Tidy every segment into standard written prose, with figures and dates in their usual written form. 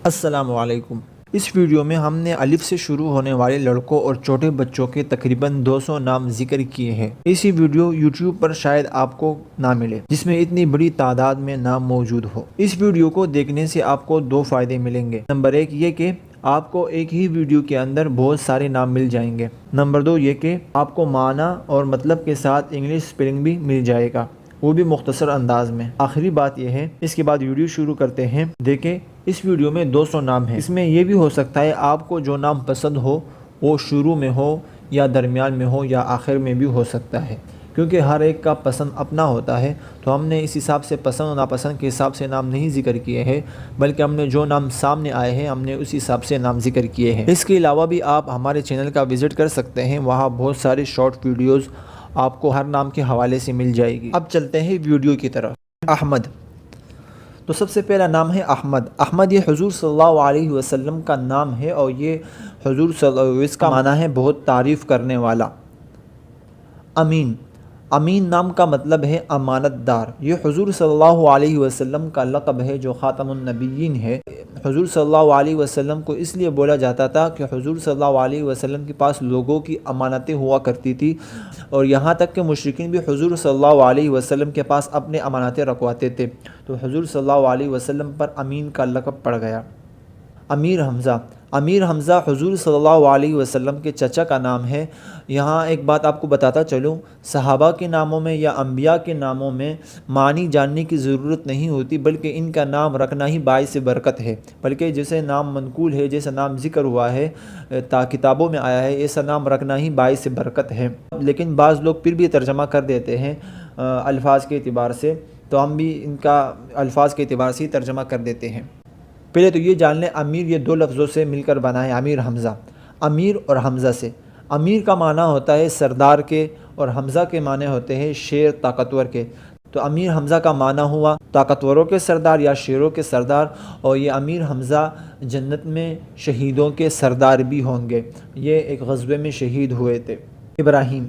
السلام علیکم۔ اس ویڈیو میں ہم نے الف سے شروع ہونے والے لڑکوں اور چھوٹے بچوں کے تقریباً 200 نام ذکر کیے ہیں۔ ایسی ویڈیو یوٹیوب پر شاید آپ کو نہ ملے جس میں اتنی بڑی تعداد میں نام موجود ہو۔ اس ویڈیو کو دیکھنے سے آپ کو دو فائدے ملیں گے۔ نمبر 1 یہ کہ آپ کو ایک ہی ویڈیو کے اندر بہت سارے نام مل جائیں گے۔ نمبر 2 یہ کہ آپ کو معنی اور مطلب کے ساتھ انگلش اسپیلنگ بھی مل جائے گا، وہ بھی مختصر انداز میں۔ آخری بات یہ ہے، اس کے بعد ویڈیو شروع کرتے ہیں۔ دیکھیں اس ویڈیو میں 200 نام ہیں۔ اس میں یہ بھی ہو سکتا ہے آپ کو جو نام پسند ہو وہ شروع میں ہو یا درمیان میں ہو یا آخر میں بھی ہو سکتا ہے، کیونکہ ہر ایک کا پسند اپنا ہوتا ہے۔ تو ہم نے اس حساب سے پسند و ناپسند کے حساب سے نام نہیں ذکر کیے ہیں، بلکہ ہم نے جو نام سامنے آئے ہیں ہم نے اس حساب سے نام ذکر کیے ہیں۔ اس کے علاوہ بھی آپ ہمارے چینل کا وزٹ کر سکتے ہیں، وہاں بہت سارے شارٹ ویڈیوز آپ کو ہر نام کے حوالے سے مل جائے گی۔ اب چلتے ہیں ویڈیو کی طرف۔ احمد، تو سب سے پہلا نام ہے احمد۔ احمد یہ حضور صلی اللہ علیہ وسلم کا نام ہے اور یہ اس کا معنی ہے بہت تعریف کرنے والا۔ امین، امین نام کا مطلب ہے امانت دار۔ یہ حضور صلی اللہ علیہ وسلم کا لقب ہے جو خاتم النبیین ہے۔ حضور صلی اللہ علیہ وسلم کو اس لیے بولا جاتا تھا کہ حضور صلی اللہ علیہ وسلم کے پاس لوگوں کی امانتیں ہوا کرتی تھی، اور یہاں تک کہ مشرکین بھی حضور صلی اللہ علیہ وسلم کے پاس اپنے امانتیں رکھواتے تھے، تو حضور صلی اللہ علیہ وسلم پر امین کا لقب پڑ گیا۔ امیر حمزہ، امیر حمزہ حضور صلی اللہ علیہ وسلم کے چچا کا نام ہے۔ یہاں ایک بات آپ کو بتاتا چلوں، صحابہ کے ناموں میں یا انبیاء کے ناموں میں معنی جاننے کی ضرورت نہیں ہوتی، بلکہ ان کا نام رکھنا ہی باعث برکت ہے۔ بلکہ جیسے نام منقول ہے، جیسا نام ذکر ہوا ہے کتابوں میں آیا ہے، ایسا نام رکھنا ہی باعث برکت ہے۔ لیکن بعض لوگ پھر بھی ترجمہ کر دیتے ہیں الفاظ کے اعتبار سے، تو ہم بھی ان کا الفاظ کے اعتبار سے ہی ترجمہ کر دیتے ہیں۔ پہلے تو یہ جان لیں، امیر یہ دو لفظوں سے مل کر بنا ہے، امیر حمزہ۔ امیر اور حمزہ سے، امیر کا معنی ہوتا ہے سردار کے، اور حمزہ کے معنی ہوتے ہیں شیر طاقتور کے۔ تو امیر حمزہ کا معنی ہوا طاقتوروں کے سردار یا شیروں کے سردار، اور یہ امیر حمزہ جنت میں شہیدوں کے سردار بھی ہوں گے، یہ ایک غزوے میں شہید ہوئے تھے۔ ابراہیم،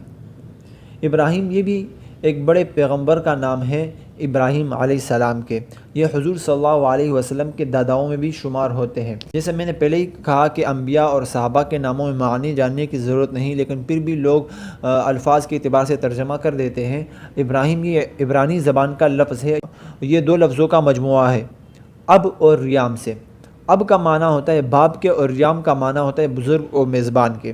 ابراہیم یہ بھی ایک بڑے پیغمبر کا نام ہے، ابراہیم علیہ السلام کے۔ یہ حضور صلی اللہ علیہ وسلم کے داداؤں میں بھی شمار ہوتے ہیں۔ جیسے میں نے پہلے ہی کہا کہ انبیاء اور صحابہ کے ناموں میں معنی جاننے کی ضرورت نہیں، لیکن پھر بھی لوگ الفاظ کے اعتبار سے ترجمہ کر دیتے ہیں۔ ابراہیم یہ عبرانی زبان کا لفظ ہے، یہ دو لفظوں کا مجموعہ ہے، اب اور ریام سے۔ اب کا معنی ہوتا ہے باپ کے، اور ریام کا معنی ہوتا ہے بزرگ اور میزبان کے۔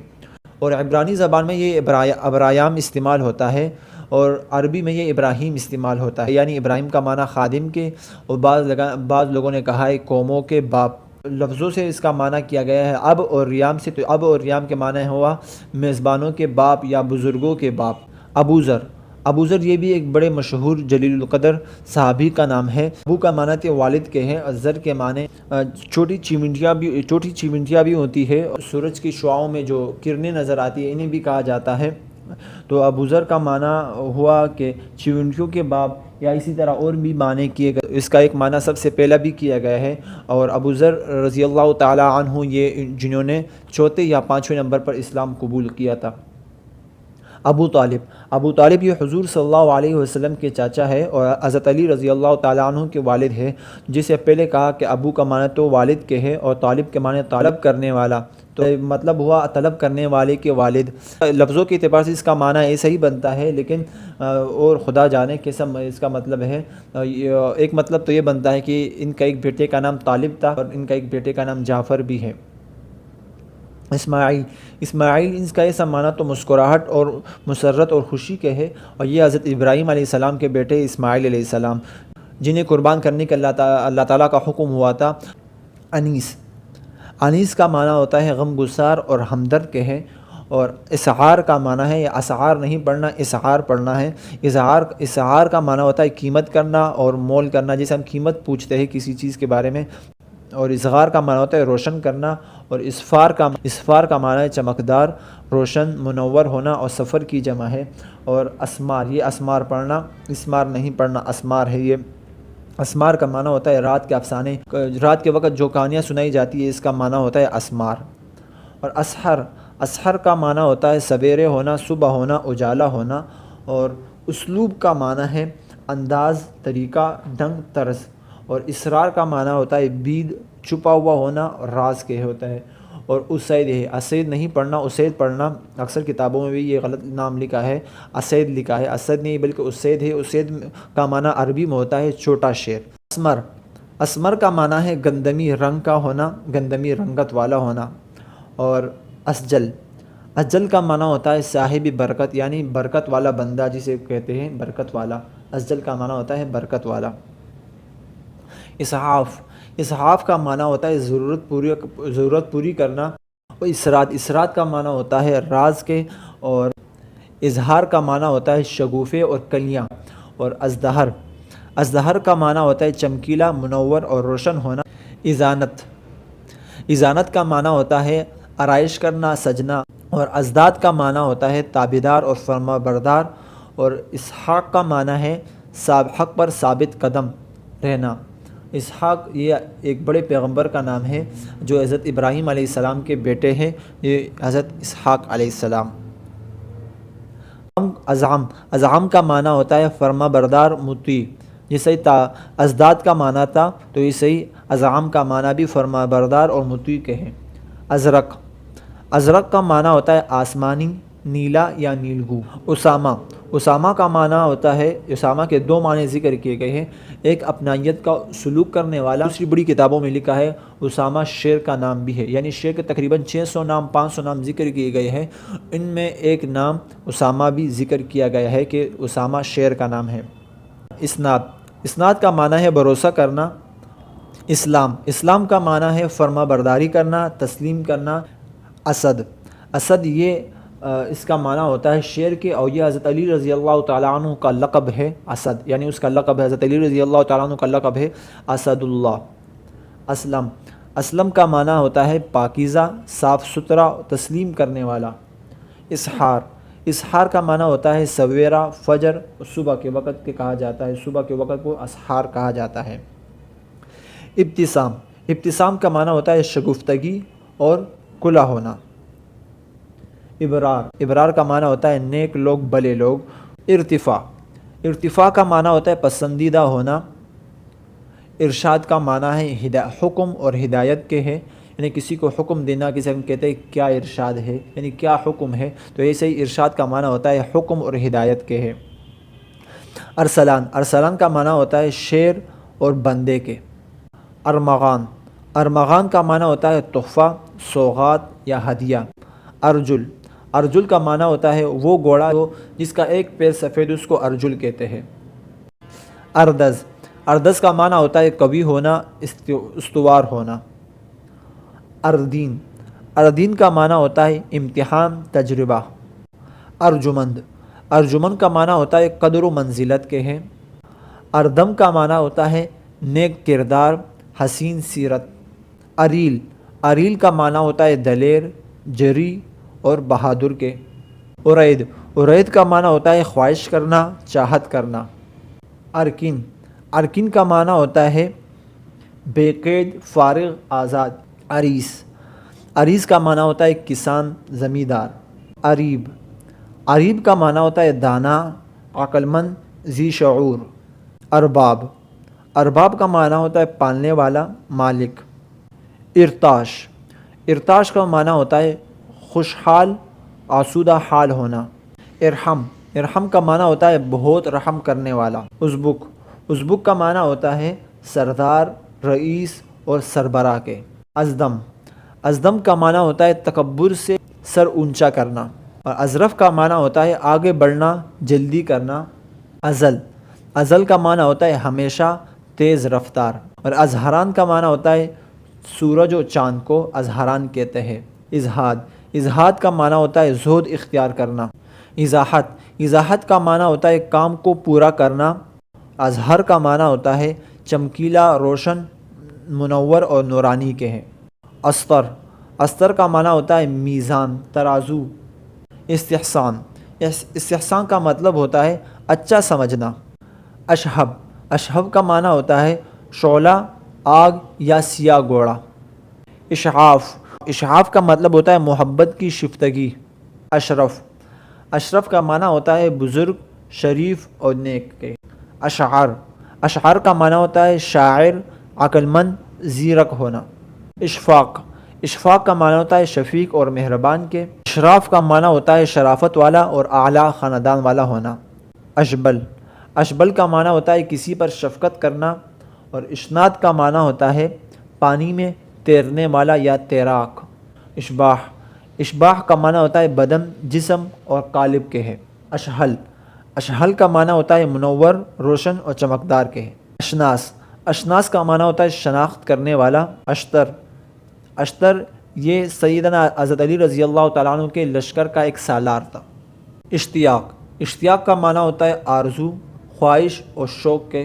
اور عبرانی زبان میں یہ ابرایام استعمال ہوتا ہے، اور عربی میں یہ ابراہیم استعمال ہوتا ہے، یعنی ابراہیم کا معنی خادم کے، اور بعض لوگوں نے کہا ہے قوموں کے باپ۔ لفظوں سے اس کا معنی کیا گیا ہے اب اور ریام سے، تو اب اور ریام کے معنی ہوا میزبانوں کے باپ یا بزرگوں کے باپ۔ ابو ذر، ابو ذر یہ بھی ایک بڑے مشہور جلیل القدر صحابی کا نام ہے۔ ابو کا معنی تو والد کے ہے، اور ذر کے معنی چھوٹی چیونٹیاں بھی ہوتی ہے، اور سورج کی شعاؤں میں جو کرنیں نظر آتی ہے انہیں بھی کہا جاتا ہے۔ تو ابو ذر کا معنی ہوا کہ چیونٹیوں کے باپ، یا اسی طرح اور بھی معنی کیے گئے۔ اس کا ایک معنی سب سے پہلا بھی کیا گیا ہے، اور ابو ذر رضی اللہ تعالی عنہ یہ جنہوں نے چوتھے یا پانچویں نمبر پر اسلام قبول کیا تھا۔ ابو طالب، ابو طالب یہ حضور صلی اللہ علیہ وسلم کے چاچا ہے، اور حضرت علی رضی اللہ تعالیٰ عنہ کے والد ہے، جسے پہلے کہا کہ ابو کا معنی تو والد کے ہے، اور طالب کے معنی طلب کرنے والا، تو مطلب ہوا طلب کرنے والے کے والد۔ لفظوں کے اعتبار سے اس کا معنی ایسا ہی بنتا ہے، لیکن اور خدا جانے کیسا اس کا مطلب ہے۔ ایک مطلب تو یہ بنتا ہے کہ ان کا ایک بیٹے کا نام طالب تھا، اور ان کا ایک بیٹے کا نام جعفر بھی ہے۔ اسماعیل، اسماعیل اس کا ایسا معنی تو مسکراہٹ اور مسرت اور خوشی کے ہے، اور یہ حضرت ابراہیم علیہ السلام کے بیٹے اسماعیل علیہ السلام جنہیں قربان کرنے کا اللہ تعالیٰ کا حکم ہوا تھا۔ انیس، انیس کا معنی ہوتا ہے غم گسار اور ہمدرد کے ہے، اور اسعار کا معنی ہے، یا اسعار نہیں پڑھنا اسعار پڑھنا ہے۔ اسعار کا معنی ہوتا ہے قیمت کرنا اور مول کرنا، جیسے ہم قیمت پوچھتے ہیں کسی چیز کے بارے میں۔ اور اصغار کا معنی ہوتا ہے روشن کرنا، اور اسفار کا معنی ہے چمکدار، روشن، منور ہونا، اور سفر کی جمع ہے۔ اور اسمار، یہ اسمار پڑھنا، اسمار نہیں پڑھنا، اسمار ہے یہ۔ اسمار کا معنی ہوتا ہے رات کے افسانے، رات کے وقت جو کہانیاں سنائی جاتی ہے اس کا معنی ہوتا ہے اسمار۔ اور اسحر، اسحر کا معنی ہوتا ہے سویرے ہونا، صبح ہونا، اجالا ہونا۔ اور اسلوب کا معنی ہے انداز، طریقہ، ڈھنگ، طرز۔ اور اسرار کا معنی ہوتا ہے بید، چھپا ہوا ہونا راز کے ہوتا ہے. اور اسید ہے، اسید نہیں پڑھنا، اسید پڑھنا. اکثر کتابوں میں بھی یہ غلط نام لکھا ہے، اسید لکھا ہے. اسد نہیں بلکہ اسید ہے. اسید کا معنی عربی میں ہوتا ہے چھوٹا شیر. اسمر، اسمر کا معنی ہے گندمی رنگ کا ہونا، گندمی رنگت والا ہونا. اور اسجل، اسجل کا معنی ہوتا ہے صاحب برکت، یعنی برکت والا بندہ جسے کہتے ہیں برکت والا. اسجل کا معنی ہوتا ہے برکت والا. اسعاف، اسعاف کا معنی ہوتا ہے ضرورت پوری کرنا. اور اسراد، اسراد کا معنی ہوتا ہے راز کے. اور اظہار کا معنی ہوتا ہے شگوفے اور کلیاں. اور ازدہر، ازدہر کا معنی ہوتا ہے چمکیلا، منور اور روشن ہونا. اذانت، اذانت کا معنی ہوتا ہے آرائش کرنا، سجنا. اور ازداد کا معنی ہوتا ہے تابعدار اور فرما بردار. اور اسحاق کا معنی ہے حق پر ثابت قدم رہنا. اسحاق یہ ایک بڑے پیغمبر کا نام ہے جو حضرت ابراہیم علیہ السلام کے بیٹے ہیں، یہ حضرت اسحاق علیہ السلام. ازعم، ازعم کا معنی ہوتا ہے فرما بردار، مطیع. جیسے ازداد کا معنی تھا تو اسے ہی ازعم کا معنی بھی فرما بردار اور مطیع کے ہیں. ازرق، ازرق کا معنی ہوتا ہے آسمانی، نیلا یا نیلگو. اسامہ، اسامہ کا معنی ہوتا ہے، اسامہ کے دو معنی ذکر کیے گئے ہیں. ایک اپنائیت کا سلوک کرنے والا، دوسری بڑی کتابوں میں لکھا ہے اسامہ شیر کا نام بھی ہے. یعنی شیر کے تقریباً 600 نام 500 نام ذکر کیے گئے ہیں. ان میں ایک نام اسامہ بھی ذکر کیا گیا ہے کہ اسامہ شیر کا نام ہے. اسناد، اسناد کا معنی ہے بھروسہ کرنا. اسلام، اسلام کا معنی ہے فرما برداری کرنا، تسلیم کرنا. اسد، اسد یہ اس کا معنی ہوتا ہے شیر کے، اور یہ حضرت علی رضی اللہ تعالیٰ عنہ کا لقب ہے. اسد یعنی اس کا لقب ہے، حضرت علی رضی اللہ تعالیٰ عنہ کا لقب ہے اسد اللہ. اسلم، اسلم کا معنی ہوتا ہے پاکیزہ، صاف ستھرا، تسلیم کرنے والا. اسحار، اسحار کا معنی ہوتا ہے سویرا، فجر، صبح کے وقت کے کہا جاتا ہے، صبح کے وقت کو اسحار کہا جاتا ہے. ابتسام، ابتسام کا معنی ہوتا ہے شگفتگی اور کھلا ہونا. ابرار، ابرار کا معنی ہوتا ہے نیک لوگ، بھلے لوگ. ارتفاع، ارتفاع کا معنی ہوتا ہے پسندیدہ ہونا. ارشاد کا معنی ہے حکم اور ہدایت کے ہے، یعنی کسی کو حکم دینا. کسی ہم کہتے ہیں کیا ارشاد ہے، یعنی کیا حکم ہے، تو ایسے ہی ارشاد کا معنی ہوتا ہے حکم اور ہدایت کے ہے. ارسلان، ارسلان کا معنی ہوتا ہے شیر اور بندے کے. ارمغان، ارمغان کا معنی ہوتا ہے تحفہ، سوغات یا ہدیہ. ارجل، ارجل کا معنی ہوتا ہے وہ گھوڑا جس کا ایک پیر سفید، اس کو ارجل کہتے ہیں. اردز، اردز کا معنی ہوتا ہے قوی ہونا، استوار ہونا. اردین، اردین کا معنی ہوتا ہے امتحان، تجربہ. ارجمند، ارجمند کا معنی ہوتا ہے قدر و منزلت کے ہیں. اردم کا معنی ہوتا ہے نیک کردار، حسین سیرت. اریل، اریل کا معنی ہوتا ہے دلیر، جری اور بہادر کے. ارید، ارید کا معنی ہوتا ہے خواہش کرنا، چاہت کرنا. ارکن، ارکن کا معنی ہوتا ہے بے قید، فارغ، آزاد. عریس، عریس کا معنی ہوتا ہے کسان، زمیندار. عریب، عریب کا معنی ہوتا ہے دانا، عقل مند، ذی شعور. ارباب، ارباب کا معنی ہوتا ہے پالنے والا، مالک. ارتاش، ارتاش کا معنی ہوتا ہے خوشحال، آسودہ حال ہونا. ارحم، ارحم کا معنی ہوتا ہے بہت رحم کرنے والا. ازبک، ازبک کا معنی ہوتا ہے سردار، رئیس اور سربراہ کے. ازدم، ازدم کا معنی ہوتا ہے تکبر سے سر اونچا کرنا. اور ازرف کا معنی ہوتا ہے آگے بڑھنا، جلدی کرنا. ازل، ازل کا معنی ہوتا ہے ہمیشہ، تیز رفتار. اور ازہران کا معنی ہوتا ہے سورج و چاند کو ازہران کہتے ہیں. ازہاد، ازہاد کا معنی ہوتا ہے زہد اختیار کرنا. ازاحت، ازاحت کا معنی ہوتا ہے کام کو پورا کرنا. ازہر کا معنی ہوتا ہے چمکیلا، روشن، منور اور نورانی کے ہیں. استر، استر کا معنی ہوتا ہے میزان، ترازو. استحسان، استحسان کا مطلب ہوتا ہے اچھا سمجھنا. اشہب، اشہب کا معنی ہوتا ہے شعلہ، آگ یا سیاہ گھوڑا. اشعاف، اشعاف کا مطلب ہوتا ہے محبت کی شفتگی. اشرف، اشرف کا معنی ہوتا ہے بزرگ، شریف اور نیک کے. اشعار، اشعار کا معنی ہوتا ہے شاعر، عقل مند، زیرک ہونا. اشفاق، اشفاق کا معنی ہوتا ہے شفیق اور مہربان کے۔ اشراف کا معنی ہوتا ہے شرافت والا اور اعلیٰ خاندان والا ہونا۔ اشبل، اشبل کا معنی ہوتا ہے کسی پر شفقت کرنا، اور اشناد کا معنی ہوتا ہے پانی میں تیرنے والا یا تیراک۔ اشباح، اشباح کا معنی ہوتا ہے بدن، جسم اور قالب کے ہے۔ اشہل، اشہل کا معنی ہوتا ہے منور، روشن اور چمکدار کے ہے۔ اشناس، اشناس کا معنی ہوتا ہے شناخت کرنے والا۔ اشتر، اشتر یہ سیدنا حضرت علی رضی اللہ تعالیٰ عنہ کے لشکر کا ایک سالار تھا۔ اشتیاق، اشتیاق کا معنی ہوتا ہے آرزو، خواہش اور شوق کے۔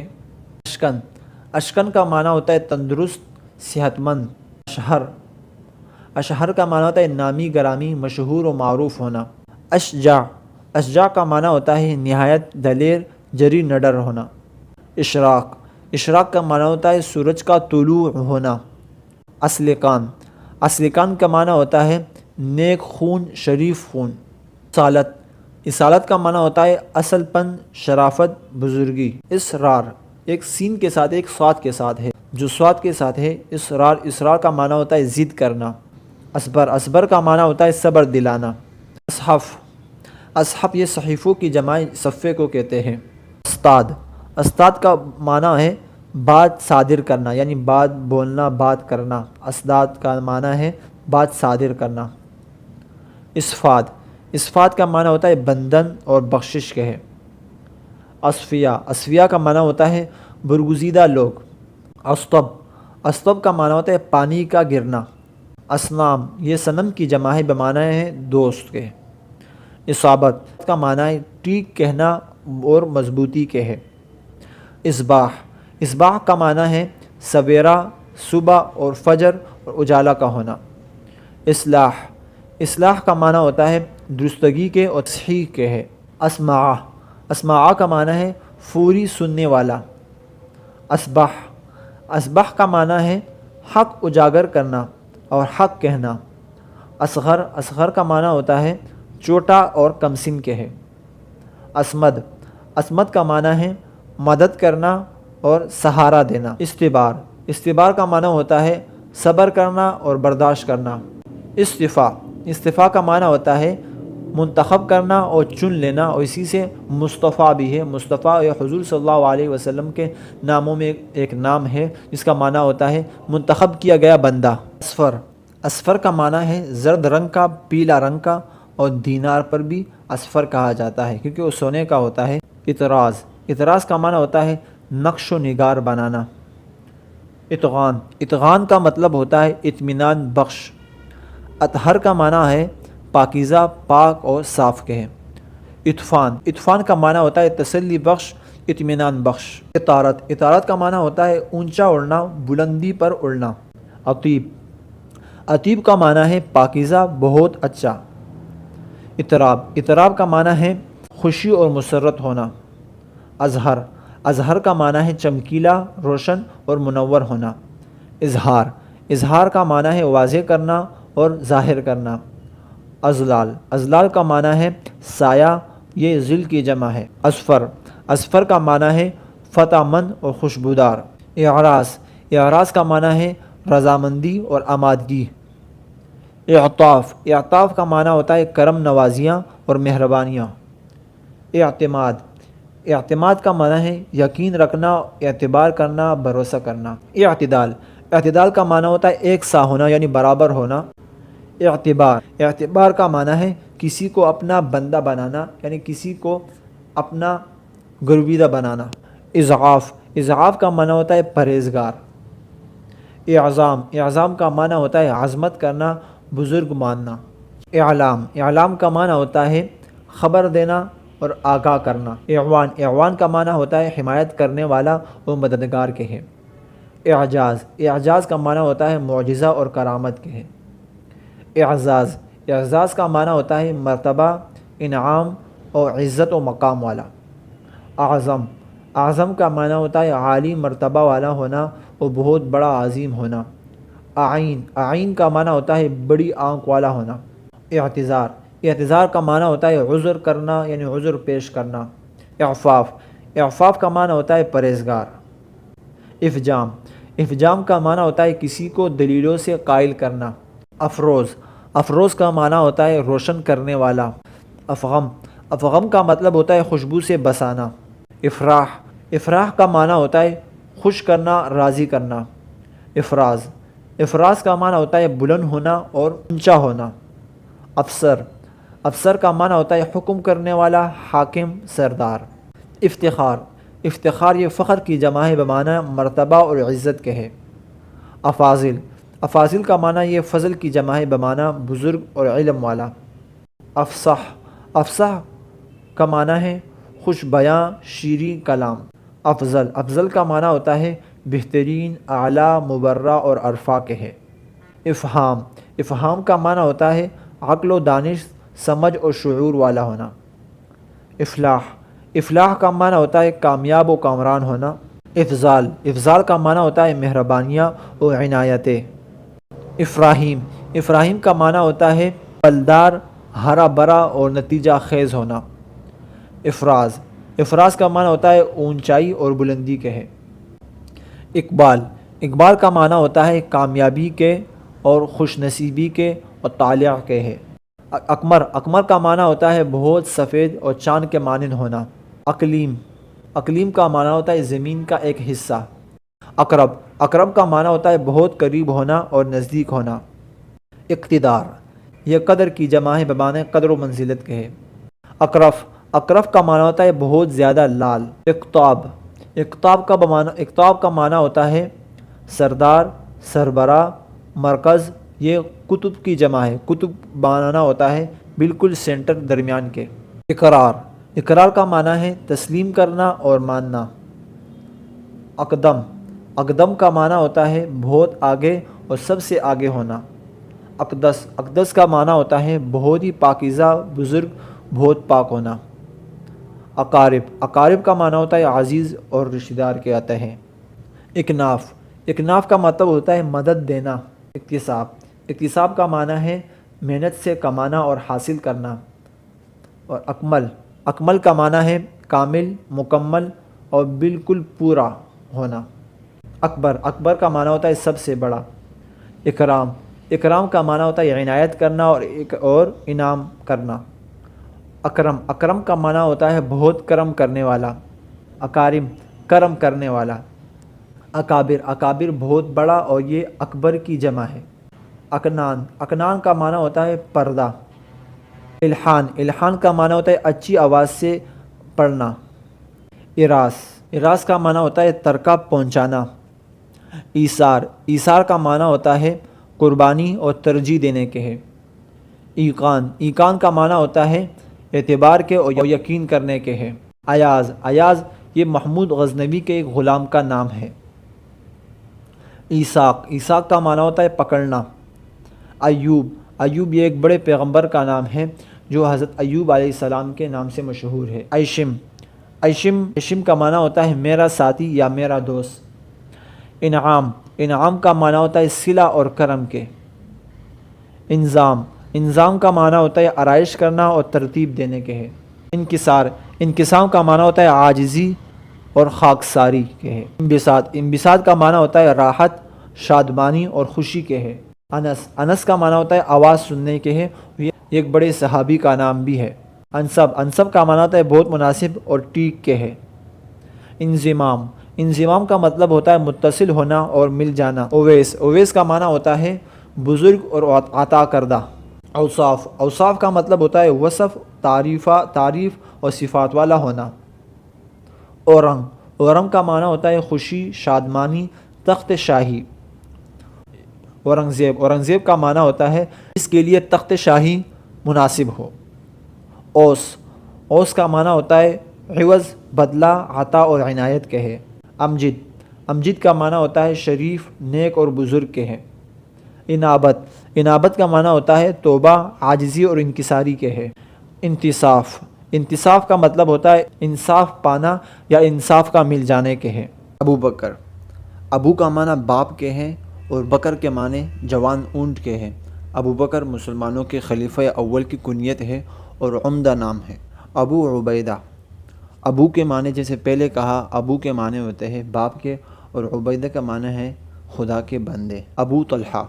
اشکن، اشکن کا معنی ہوتا ہے تندرست، صحت مند۔ اشہر، اشہر کا معنی ہوتا ہے نامی گرامی، مشہور و معروف ہونا۔ اشجاع، اشجاع کا معنی ہوتا ہے نہایت دلیر، جری نڈر ہونا۔ اشراق، اشراق کا معنی ہوتا ہے سورج کا طلوع ہونا۔ اسلکان، اسلکان کا معنی ہوتا ہے نیک خون، شریف خون۔ اصالت، اصالت کا معنی ہوتا ہے اصل پن، شرافت، بزرگی۔ اسرار، ایک سین کے ساتھ ایک صاد کے ساتھ ہے، جو صاد کے ساتھ ہے۔ اسرار، اسرار کا معنی ہوتا ہے ضد کرنا۔ اصبر، اصبر کا معنی ہوتا ہے صبر دلانا۔ اصحف، اصحف یہ صحیفوں کی جمع صفحے کو کہتے ہیں۔ استاد، استاد کا معنی ہے بات صادر کرنا، یعنی بات بولنا، بات کرنا۔ استاد کا معنی ہے بات صادر کرنا۔ اسفاد، اسفاد کا معنی ہوتا ہے بندن اور بخشش کے ہے۔ اصفیہ، اصفیہ کا معنی ہوتا ہے برگزیدہ لوگ۔ اسطب، اسطب کا معنی ہوتا ہے پانی کا گرنا۔ اصنام یہ صنم کی جمع ہے، بمعنی ہے دوست کے۔ اصابت کا معنی ہے ٹھیک کہنا اور مضبوطی کے ہے۔ اصباح، اصباح کا معنی ہے سویرا، صبح اور فجر اور اجالا کا ہونا۔ اصلاح، اصلاح کا معنی ہوتا ہے درستگی کے اور تصحیح کے ہے۔ اسماع، اسماع کا معنی ہے فوری سننے والا۔ اصبح، اصبح کا معنی ہے حق اجاگر کرنا اور حق کہنا۔ اصغر، اصغر کا معنی ہوتا ہے چھوٹا اور کم سن کے ہے۔ اصمد، اصمد کا معنی ہے مدد کرنا اور سہارا دینا۔ استبار، استبار کا معنی ہوتا ہے صبر کرنا اور برداشت کرنا۔ استفاء، استفاء کا معنی ہوتا ہے منتخب کرنا اور چن لینا، اور اسی سے مصطفیٰ بھی ہے۔ مصطفیٰ یہ حضور صلی اللہ علیہ وسلم کے ناموں میں ایک نام ہے جس کا معنی ہوتا ہے منتخب کیا گیا بندہ۔ اصفر، اصفر کا معنی ہے زرد رنگ کا، پیلا رنگ کا، اور دینار پر بھی اصفر کہا جاتا ہے کیونکہ وہ سونے کا ہوتا ہے۔ اطراز، اطراز کا معنی ہوتا ہے نقش و نگار بنانا۔ اطغان، اطغان کا مطلب ہوتا ہے اطمینان بخش۔ اطہر کا معنی ہے پاکیزہ، پاک اور صاف کے ہے۔ اطفان، اطفان کا معنی ہوتا ہے تسلی بخش، اطمینان بخش۔ اطارت، اطارت کا معنی ہوتا ہے اونچا اڑنا، بلندی پر اڑنا۔ اطیب، اطیب کا معنی ہے پاکیزہ، بہت اچھا۔ اطراب، اطراب کا معنی ہے خوشی اور مسرت ہونا۔ اظہر، اظہر کا معنی ہے چمکیلا، روشن اور منور ہونا۔ اظہار، اظہار کا معنی ہے واضح کرنا اور ظاہر کرنا۔ اضلال، اضلال کا معنی ہے سایہ، یہ ذل کی جمع ہے۔ اصفر، اصفر کا معنی ہے فتح مند اور خوشبودار۔ اعراض، اعراض کا معنی ہے رضامندی اور آمادگی۔ اعطاف، اعطاف کا معنی ہوتا ہے کرم نوازیاں اور مہربانیاں۔ اعتماد، اعتماد کا معنی ہے یقین رکھنا، اعتبار کرنا، بھروسہ کرنا۔ اعتدال، اعتدال کا معنی ہوتا ہے ایک سا ہونا، یعنی برابر ہونا۔ اعتبار، اعتبار کا معنی ہے کسی کو اپنا بندہ بنانا، یعنی کسی کو اپنا گرویدہ بنانا۔ اضعاف، اضعاف کا معنی ہوتا ہے پرہیزگار۔ اعظام، اعظام کا معنی ہوتا ہے عظمت کرنا، بزرگ ماننا۔ اعلام، اعلام کا معنی ہوتا ہے خبر دینا اور آگاہ کرنا۔ اعوان، اعوان کا معنی ہوتا ہے حمایت کرنے والا اور مددگار کے ہے۔ اعجاز، اعجاز کا معنی ہوتا ہے معجزہ اور کرامت کے ہے۔ اعزاز، اعزاز کا معنی ہوتا ہے مرتبہ، انعام اور عزت و مقام والا۔ اعظم، اعظم کا معنی ہوتا ہے عالی مرتبہ والا ہونا اور بہت بڑا عظیم ہونا۔ اعین، اعین کا معنی ہوتا ہے بڑی آنکھ والا ہونا۔ اعتذار، اعتذار کا معنی ہوتا ہے عذر کرنا، یعنی عذر پیش کرنا۔ اعفاف، اعفاف کا معنی ہوتا ہے پرہیزگار۔ افجام، افجام کا معنی ہوتا ہے کسی کو دلیلوں سے قائل کرنا۔ افروز، افروز کا معنی ہوتا ہے روشن کرنے والا۔ افغم، افغم کا مطلب ہوتا ہے خوشبو سے بسانا۔ افراح، افراح کا معنی ہوتا ہے خوش کرنا، راضی کرنا۔ افراز، افراز کا معنی ہوتا ہے بلند ہونا اور اونچا ہونا۔ افسر، افسر کا معنی ہوتا ہے حکم کرنے والا، حاکم، سردار۔ افتخار، افتخار یہ فخر کی جمع ہے بمعنی مرتبہ اور عزت کے ہے۔ افاضل، افاضل کا معنی یہ فضل کی جمع ہے بمعنی بزرگ اور علم والا۔ افصح، افصح کا معنی ہے خوش بیاں، شیریں کلام۔ افضل، افضل کا معنی ہوتا ہے بہترین، اعلیٰ، مبرہ اور ارفع کے ہے۔ افہام، افہام کا معنی ہوتا ہے عقل و دانش، سمجھ اور شعور والا ہونا۔ افلاح، افلاح کا معنی ہوتا ہے کامیاب و کامران ہونا۔ افضال، افضال کا معنی ہوتا ہے مہربانیاں و عنایتیں۔ افراہیم، افراہیم کا معنی ہوتا ہے پھلدار، ہرا بھرا اور نتیجہ خیز ہونا۔ افراز، افراز کا معنی ہوتا ہے اونچائی اور بلندی کے ہے۔ اقبال، اقبال کا معنی ہوتا ہے کامیابی کے اور خوش نصیبی کے اور طالع کے ہے۔ اقمر، اقمر کا معنی ہوتا ہے بہت سفید اور چاند کے مانند ہونا۔ اقلیم، اقلیم کا معنی ہوتا ہے زمین کا ایک حصہ۔ اقرب، اقرب کا معنی ہوتا ہے بہت قریب ہونا اور نزدیک ہونا۔ اقتدار، یہ قدر کی جمع ہے بمعنی قدر و منزلت کے ہے۔ اقرف، اقرف کا معنی ہوتا ہے بہت زیادہ لال۔ اقطاب، اقطاب کا معنی ہوتا ہے سردار، سربراہ، مرکز، یہ کتب کی جمع ہے، کتب معنی ہوتا ہے بالکل سینٹر درمیان کے۔ اقرار، اقرار کا معنی ہے تسلیم کرنا اور ماننا۔ اقدم، اقدم کا معنی ہوتا ہے بہت آگے اور سب سے آگے ہونا۔ اقدس، اقدس کا معنی ہوتا ہے بہت ہی پاکیزہ، بزرگ، بہت پاک ہونا۔ اقارب، اقارب کا معنی ہوتا ہے عزیز اور رشتہ دار کے آتے ہیں۔ اکناف، اکناف کا مطلب ہوتا ہے مدد دینا۔ اکتساب، اکتساب کا معنی ہے محنت سے کمانا اور حاصل کرنا۔ اور اکمل، اکمل کا معنی ہے کامل، مکمل اور بالکل پورا ہونا۔ اکبر، اکبر کا معنی ہوتا ہے سب سے بڑا۔ اکرام، اکرام کا معنی ہوتا ہے عنایت کرنا اور انعام کرنا۔ اکرم، اکرم کا معنی ہوتا ہے بہت کرم کرنے والا۔ اکارم، کرم کرنے والا۔ اکابر، اکابر بہت بڑا اور یہ اکبر کی جمع ہے۔ اکنان، اکنان کا معنی ہوتا ہے پردہ۔ الحان، الحان کا معنی ہوتا ہے اچھی آواز سے پڑھنا۔ اراس، اراس کا معنی ہوتا ہے ترکہ پہنچانا۔ ایثار، ایثار کا معنی ہوتا ہے قربانی اور ترجیح دینے کے ہے۔ ایقان، ایقان کا معنی ہوتا ہے اعتبار کے اور یقین کرنے کے ہے۔ ایاز، ایاز یہ محمود غزنوی کے ایک غلام کا نام ہے۔ ایساق، ایساق کا معنی ہوتا ہے پکڑنا۔ ایوب، ایوب یہ ایک بڑے پیغمبر کا نام ہے جو حضرت ایوب علیہ السلام کے نام سے مشہور ہے۔ ایشم، ایشم، ایشم کا معنی ہوتا ہے میرا ساتھی یا میرا دوست۔ انعام، انعام کا معنی ہوتا ہے صلہ اور کرم کے۔ انظام، انظام کا معنی ہوتا ہے آرائش کرنا اور ترتیب دینے کے ہے۔ انکسار، انکسام کا معنی ہوتا ہے عاجزی اور خاکساری کے ہے۔ انبساط، انبساط کا معنی ہوتا ہے راحت، شادمانی اور خوشی کے ہے۔ انس، انس کا معنی ہوتا ہے آواز سننے کے ہے، یہ ایک بڑے صحابی کا نام بھی ہے۔ انصب، انصب کا معنی ہوتا ہے بہت مناسب اور ٹھیک کے ہے۔ انضمام، انضمام کا مطلب ہوتا ہے متصل ہونا اور مل جانا۔ اویس، اویس کا معنی ہوتا ہے بزرگ اور عطا کردہ۔ اوصاف، اوصاف کا مطلب ہوتا ہے وصف، تعریف اور صفات والا ہونا۔ اورنگ، اورنگ کا معنی ہوتا ہے خوشی، شادمانی، تخت شاہی۔ اورنگزیب، اورنگزیب کا معنی ہوتا ہے اس کے لیے تخت شاہی مناسب ہو۔ اوس، اوس کا معنی ہوتا ہے عوض، بدلہ، عطا اور عنایت کے ہے۔ امجد، امجد کا معنی ہوتا ہے شریف، نیک اور بزرگ کے ہے۔ انابت، انابت کا معنی ہوتا ہے توبہ، عاجزی اور انکساری کے ہے۔ انتصاف، انتصاف کا مطلب ہوتا ہے انصاف پانا یا انصاف کا مل جانے کے ہے۔ ابو بکر، ابو کا معنی باپ کے ہے اور بکر کے معنی جوان اونٹ کے ہے۔ ابو بکر مسلمانوں کے خلیفہ اول کی کنیت ہے اور عمدہ نام ہے۔ ابو عبیدہ، ابو کے معنی جیسے پہلے کہا ابو کے معنی ہوتے ہیں باپ کے اور عبیدہ کا معنی ہے خدا کے بندے۔ ابو طلحہ،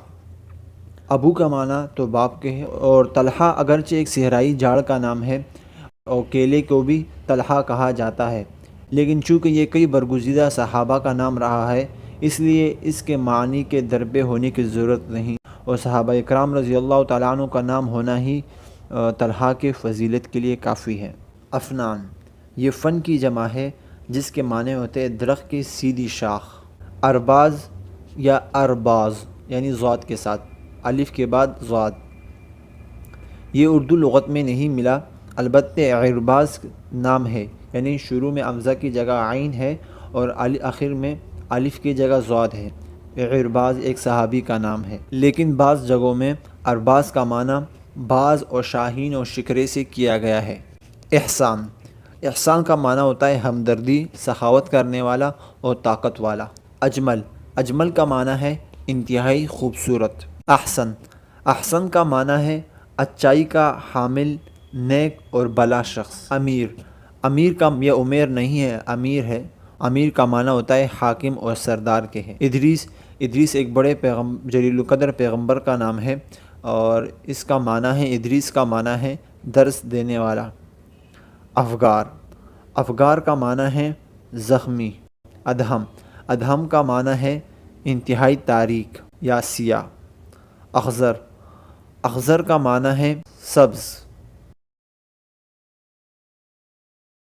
ابو کا معنی تو باپ کے ہے، اور طلحہ اگرچہ ایک صحرائی جھاڑ کا نام ہے اور کیلے کو بھی طلحہ کہا جاتا ہے، لیکن چونکہ یہ کئی برگزیدہ صحابہ کا نام رہا ہے اس لیے اس کے معنی کے درپے ہونے کی ضرورت نہیں، اور صحابہ اکرام رضی اللہ تعالیٰ عنہ کا نام ہونا ہی طلحہ کے فضیلت کے لیے کافی ہے۔ افنان، یہ فن کی جمع ہے جس کے معنی ہوتے ہیں درخت کی سیدھی شاخ۔ ارباز یا ارباز یعنی ضاد کے ساتھ، الف کے بعد ضاد، یہ اردو لغت میں نہیں ملا، البتہ ارباز نام ہے، یعنی شروع میں حمزہ کی جگہ عین ہے اور آخر میں الف کی جگہ ضاد ہے۔ ارباز ایک صحابی کا نام ہے، لیکن بعض جگہوں میں ارباز کا معنی باز اور شاہین اور شکرے سے کیا گیا ہے۔ احسان، احسان کا معنی ہوتا ہے ہمدردی، سخاوت کرنے والا اور طاقت والا۔ اجمل، اجمل کا معنی ہے انتہائی خوبصورت۔ احسن، احسن کا معنی ہے اچائی کا حامل، نیک اور بھلا شخص۔ امیر، امیر کا یہ امیر نہیں ہے، امیر ہے، امیر کا معنی ہوتا ہے حاکم اور سردار کے ہے۔ ادریس، ادریس ایک بڑے جلیل القدر پیغمبر کا نام ہے اور اس کا معنی ہے، ادریس کا معنی ہے درس دینے والا۔ افگار، افگار کا معنی ہے زخمی۔ ادہم، ادہم کا معنی ہے انتہائی تاریک یا سیاہ۔ اخضر، اخضر کا معنی ہے سبز۔